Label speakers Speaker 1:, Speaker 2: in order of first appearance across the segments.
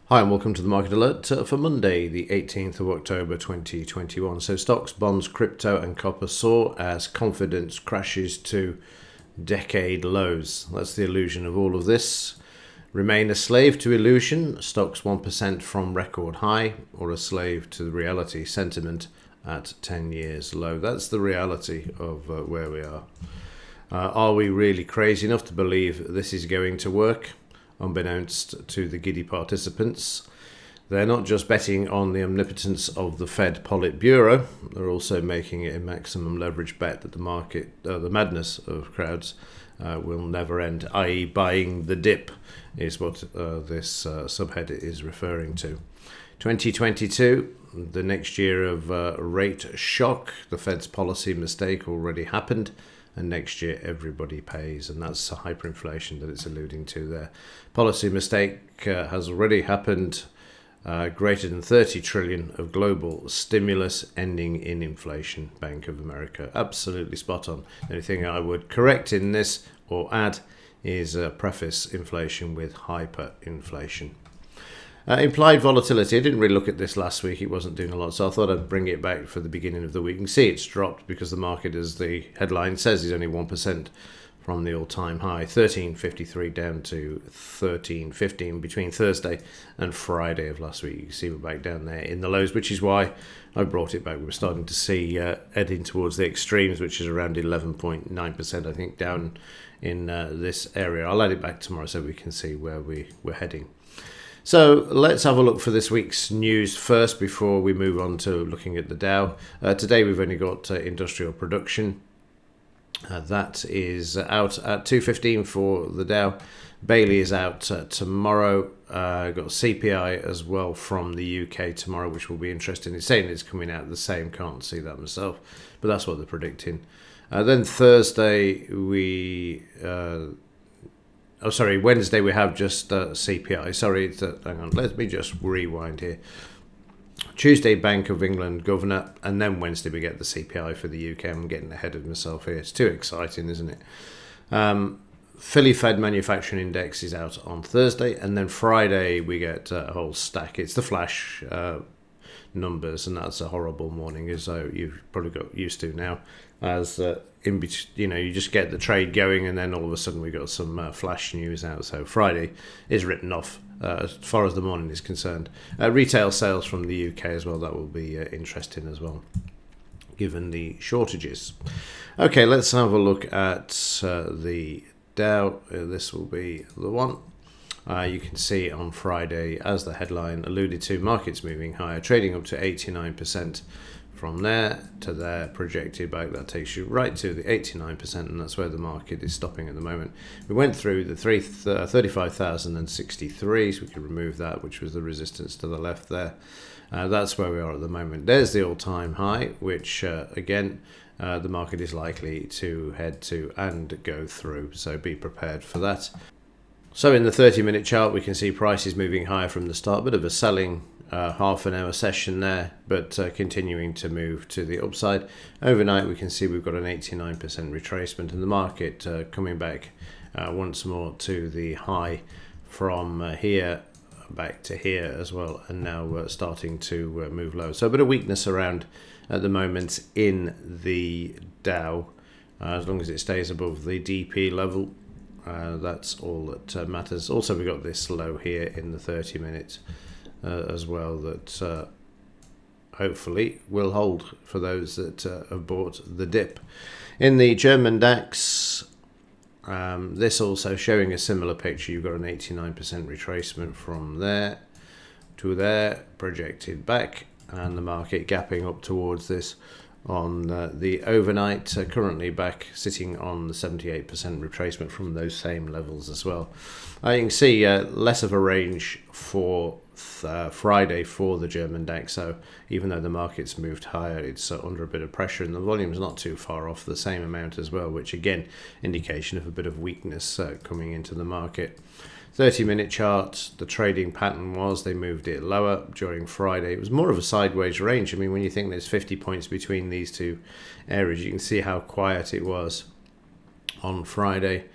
Speaker 1: Hi and welcome to the Market Alert for Monday, the 18th of October 2021. So stocks, bonds, crypto and copper soar as confidence crashes to decade lows. That's the illusion of all of this. Remain a slave to illusion, stocks 1% from record high, or a slave to the reality sentiment at 10 years low. That's the reality of where we are. Are we really crazy enough to believe this is going to work? Unbeknownst to the giddy participants, they're not just betting on the omnipotence of the Fed Politburo, they're also making it a maximum leverage bet that the madness of crowds will never end, i.e. buying the dip is what this subhead is referring to. 2022, the next year of rate shock. The Fed's policy mistake already happened. And next year everybody pays, and that's hyperinflation that it's alluding to there. Policy mistake has already happened. Greater than 30 trillion of global stimulus ending in inflation. Bank of America, absolutely spot on. The only thing I would correct in this or add is preface inflation with hyperinflation. Implied volatility. I didn't really look at this last week. It wasn't doing a lot, so I thought I'd bring it back for the beginning of the week. You can see it's dropped because the market, as the headline says, is only 1% from the all-time high. 13.53 down to 13.15 between Thursday and Friday of last week. You can see we're back down there in the lows, which is why I brought it back. We're starting to see heading towards the extremes, which is around 11.9%, I think, down in this area. I'll add it back tomorrow so we can see where we're heading. So let's have a look for this week's news first before we move on to looking at the Dow. Today we've only got industrial production. That is out at 2:15 for the Dow. Bailey is out tomorrow. Got CPI as well from the UK tomorrow, which will be interesting. It's saying it's coming out the same. Can't see that myself, but that's what they're predicting. Then Thursday Wednesday we have just CPI. Hang on, let me just rewind here. Tuesday, Bank of England governor, and then Wednesday we get the CPI for the UK. I'm getting ahead of myself here. It's too exciting, isn't it? Philly Fed Manufacturing Index is out on Thursday, and then Friday we get a whole stack. It's the flash numbers, and that's a horrible morning, as you've probably got used to now. As you just get the trade going, and then all of a sudden we got some flash news out. So Friday is written off as far as the morning is concerned. Retail sales from the UK as well. That will be interesting as well, given the shortages. Okay, let's have a look at the Dow. This will be the one. You can see on Friday, as the headline alluded to, markets moving higher, trading up to 89%. From there to there, projected back, that takes you right to the 89%, and that's where the market is stopping at the moment. We went through the 35,063, so we can remove that, which was the resistance to the left there. That's where we are at the moment. There's the all-time high, which, again, the market is likely to head to and go through, so be prepared for that. So in the 30-minute chart, we can see prices moving higher from the start, bit of a selling half an hour session there, but continuing to move to the upside. Overnight we can see we've got an 89% retracement, and the market coming back once more to the high from here back to here as well, and now starting to move low. So a bit of weakness around at the moment in the Dow. As long as it stays above the DP level, that's all that matters. Also we've got this low here in the 30 minutes as well that hopefully will hold for those that have bought the dip. In the German DAX, this also showing a similar picture. You've got an 89% retracement from there to there, projected back, and the market gapping up towards this on the overnight, currently back sitting on the 78% retracement from those same levels as well. You can see less of a range for Friday for the German DAX, so even though the market's moved higher, it's under a bit of pressure, and the volume's not too far off the same amount as well, which again, indication of a bit of weakness coming into the market. 30-minute chart, the trading pattern was they moved it lower during Friday. It was more of a sideways range. I mean, when you think there's 50 points between these two areas, you can see how quiet it was on Friday.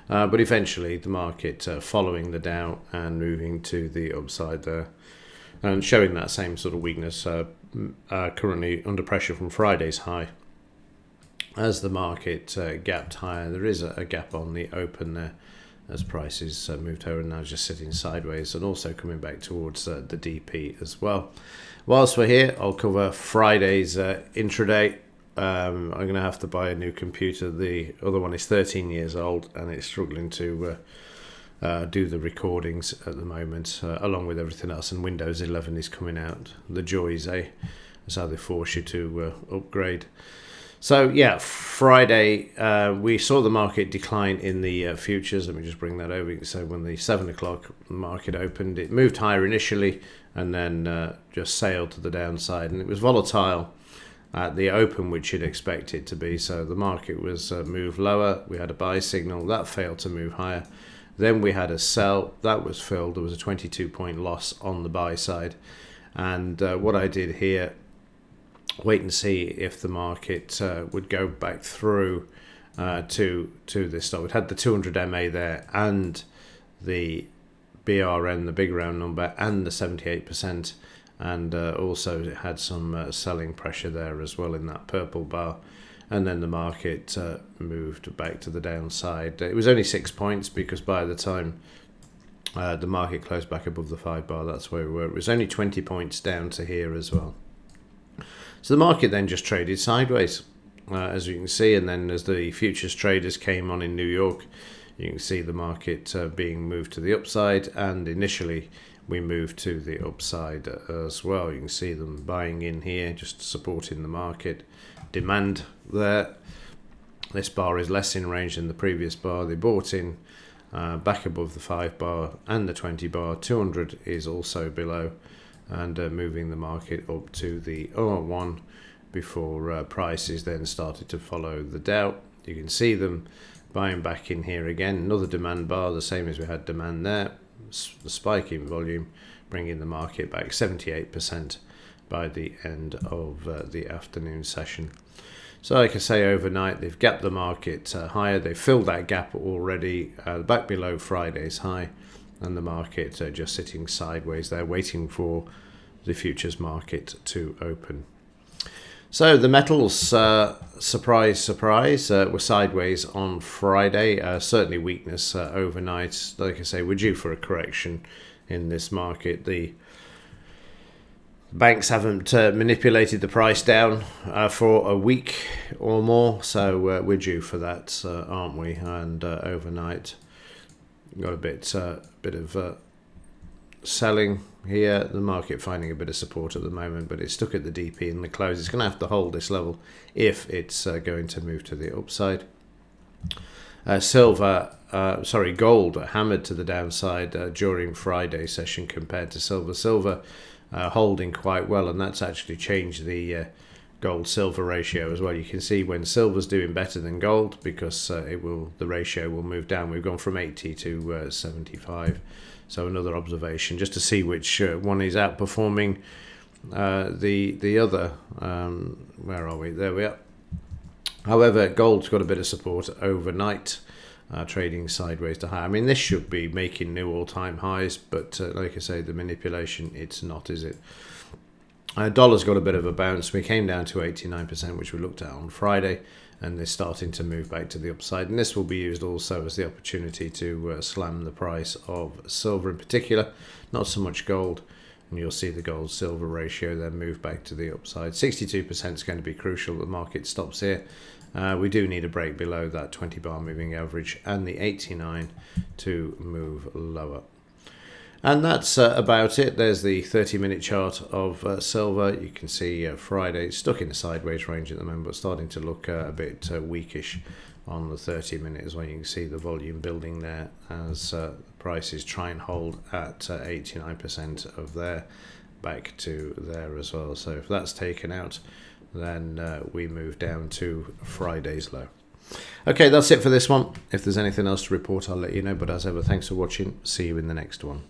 Speaker 1: But eventually the market following the Dow and moving to the upside there and showing that same sort of weakness, currently under pressure from Friday's high. As the market gapped higher, there is a gap on the open there as prices moved over and now just sitting sideways and also coming back towards the DP as well. Whilst we're here, I'll cover Friday's intraday. I'm going to have to buy a new computer. The other one is 13 years old and it's struggling to do the recordings at the moment, along with everything else, and Windows 11 is coming out. The joys, That's how they force you to upgrade. So yeah, Friday we saw the market decline in the futures. Let me just bring that over. So when the 7 o'clock market opened, it moved higher initially and then just sailed to the downside, and it was volatile at the open, which you'd expect it to be. So the market was moved lower. We had a buy signal that failed to move higher. Then we had a sell that was filled. There was a 22-point loss on the buy side, and what I did here, wait and see if the market would go back through to this stop. It had the 200 MA there and the BRN, the big round number, and the 78%, and also it had some selling pressure there as well in that purple bar. And then the market moved back to the downside. It was only 6 points because by the time the market closed back above the 5 bar, that's where we were. It was only 20 points down to here as well. So the market then just traded sideways, as you can see. And then as the futures traders came on in New York, you can see the market being moved to the upside. And initially we moved to the upside as well. You can see them buying in here, just supporting the market. Demand there. This bar is less in range than the previous bar. They bought in back above the 5 bar and the 20 bar. 200 is also below, and moving the market up to the 1 before prices then started to follow the Dow. You can see them buying back in here again. Another demand bar, the same as we had demand there. The spike in volume bringing the market back 78% by the end of the afternoon session. So like I say, overnight they've gapped the market higher. They filled that gap already, back below Friday's high, and the market just sitting sideways there, waiting for the futures market to open. So the metals, surprise, surprise, were sideways on Friday. Certainly weakness overnight. Like I say, we're due for a correction in this market. The banks haven't manipulated the price down for a week or more, so we're due for that, aren't we? And overnight, got a bit of selling here. The market finding a bit of support at the moment, but it's stuck at the DP in the close. It's going to have to hold this level if it's going to move to the upside. Gold hammered to the downside during Friday's session compared to silver. Silver holding quite well, and that's actually changed the gold-silver ratio as well. You can see when silver's doing better than gold because the ratio will move down. We've gone from 80 to 75. So another observation just to see which one is outperforming the other. Where are we? There we are. However, gold's got a bit of support overnight, trading sideways to high. I mean, this should be making new all-time highs, but like I say, the manipulation, it's not, is it? Dollar's got a bit of a bounce. We came down to 89%, which we looked at on Friday, and they're starting to move back to the upside. And this will be used also as the opportunity to slam the price of silver in particular, not so much gold. And you'll see the gold-silver ratio then move back to the upside. 62% is going to be crucial that the market stops here. We do need a break below that 20-bar moving average and the 89 to move lower. And that's about it. There's the 30-minute chart of silver. You can see Friday stuck in a sideways range at the moment, but starting to look a bit weakish on the 30-minute as well. You can see the volume building there as prices try and hold at 89% of there, back to there as well. So if that's taken out, then we move down to Friday's low. Okay, that's it for this one. If there's anything else to report, I'll let you know. But as ever, thanks for watching. See you in the next one.